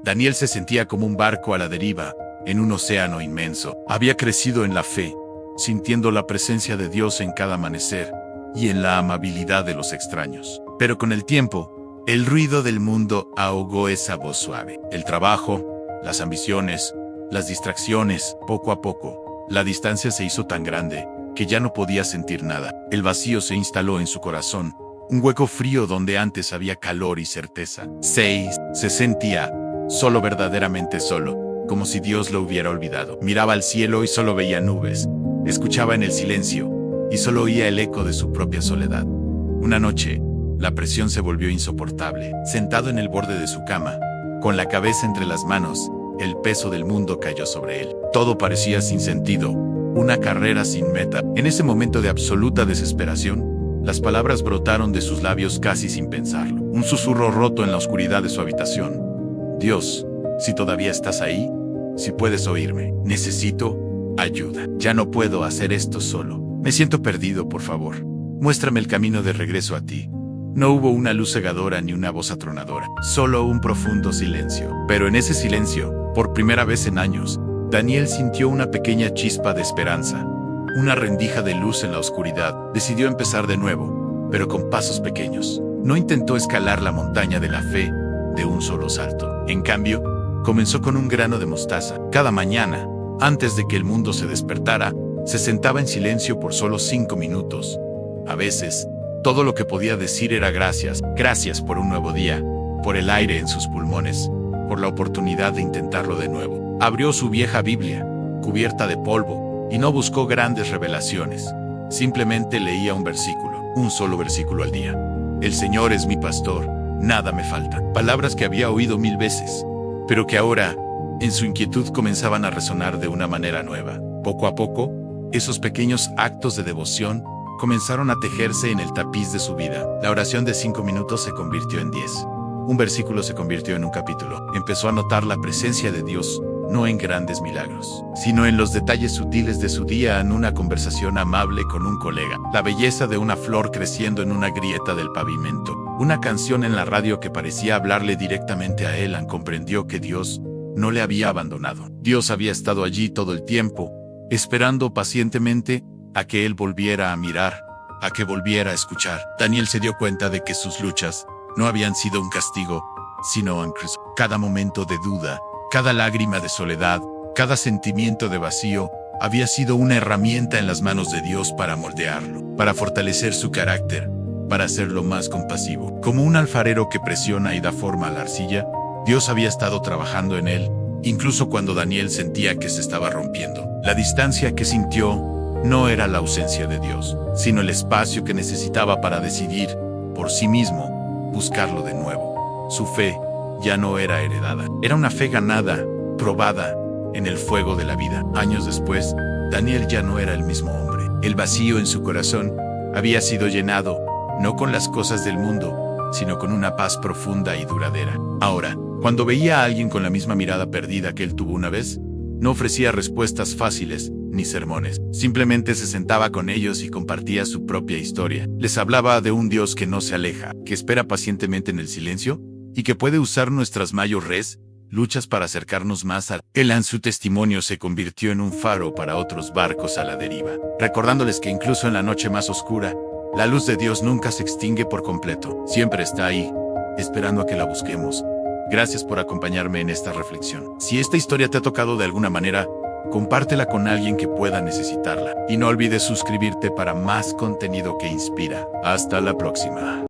Daniel se sentía como un barco a la deriva, en un océano inmenso. Había crecido en la fe, sintiendo la presencia de Dios en cada amanecer y en la amabilidad de los extraños. Pero con el tiempo, el ruido del mundo ahogó esa voz suave. El trabajo, las ambiciones, las distracciones, poco a poco, la distancia se hizo tan grande que ya no podía sentir nada. El vacío se instaló en su corazón, un hueco frío donde antes había calor y certeza. 6. Se sentía solo, verdaderamente solo, como si Dios lo hubiera olvidado. Miraba al cielo y solo veía nubes. Escuchaba en el silencio y solo oía el eco de su propia soledad. Una noche, la presión se volvió insoportable. Sentado en el borde de su cama, con la cabeza entre las manos, el peso del mundo cayó sobre él. Todo parecía sin sentido, una carrera sin meta. En ese momento de absoluta desesperación, las palabras brotaron de sus labios casi sin pensarlo. Un susurro roto en la oscuridad de su habitación. Dios, si todavía estás ahí, si puedes oírme, necesito ayuda. Ya no puedo hacer esto solo. Me siento perdido, por favor. Muéstrame el camino de regreso a ti. No hubo una luz cegadora ni una voz atronadora, solo un profundo silencio. Pero en ese silencio, por primera vez en años, Daniel sintió una pequeña chispa de esperanza, una rendija de luz en la oscuridad. Decidió empezar de nuevo, pero con pasos pequeños. No intentó escalar la montaña de la fe de un solo salto. En cambio, comenzó con un grano de mostaza. Cada mañana, antes de que el mundo se despertara, se sentaba en silencio por solo 5 minutos. A veces, todo lo que podía decir era gracias. Gracias por un nuevo día, por el aire en sus pulmones, por la oportunidad de intentarlo de nuevo. Abrió su vieja Biblia, cubierta de polvo, y no buscó grandes revelaciones. Simplemente leía un versículo, un solo versículo al día. El Señor es mi pastor, nada me falta. Palabras que había oído 1000 veces, pero que ahora, en su inquietud, comenzaban a resonar de una manera nueva. Poco a poco, esos pequeños actos de devoción comenzaron a tejerse en el tapiz de su vida. La oración de 5 minutos se convirtió en 10. Un versículo se convirtió en un capítulo. Empezó a notar la presencia de Dios, no en grandes milagros, sino en los detalles sutiles de su día, en una conversación amable con un colega, la belleza de una flor creciendo en una grieta del pavimento, una canción en la radio que parecía hablarle directamente a él. Comprendió que Dios no le había abandonado. Dios había estado allí todo el tiempo, esperando pacientemente a que él volviera a mirar, a que volviera a escuchar. Daniel se dio cuenta de que sus luchas no habían sido un castigo, sino un cruce. Cada momento de duda, cada lágrima de soledad, cada sentimiento de vacío, había sido una herramienta en las manos de Dios para moldearlo, para fortalecer su carácter, para hacerlo más compasivo. Como un alfarero que presiona y da forma a la arcilla, Dios había estado trabajando en él, incluso cuando Daniel sentía que se estaba rompiendo. La distancia que sintió no era la ausencia de Dios, sino el espacio que necesitaba para decidir, por sí mismo, buscarlo de nuevo. Su fe ya no era heredada, era una fe ganada, probada, en el fuego de la vida. Años después, Daniel ya no era el mismo hombre. El vacío en su corazón había sido llenado, no con las cosas del mundo, sino con una paz profunda y duradera. Ahora, cuando veía a alguien con la misma mirada perdida que él tuvo una vez, no ofrecía respuestas fáciles ni sermones. Simplemente se sentaba con ellos y compartía su propia historia. Les hablaba de un Dios que no se aleja, que espera pacientemente en el silencio y que puede usar nuestras mayores luchas para acercarnos más a él. En su testimonio se convirtió en un faro para otros barcos a la deriva, recordándoles que incluso en la noche más oscura, la luz de Dios nunca se extingue por completo. Siempre está ahí, esperando a que la busquemos. Gracias por acompañarme en esta reflexión. Si esta historia te ha tocado de alguna manera, compártela con alguien que pueda necesitarla. Y no olvides suscribirte para más contenido que inspira. Hasta la próxima.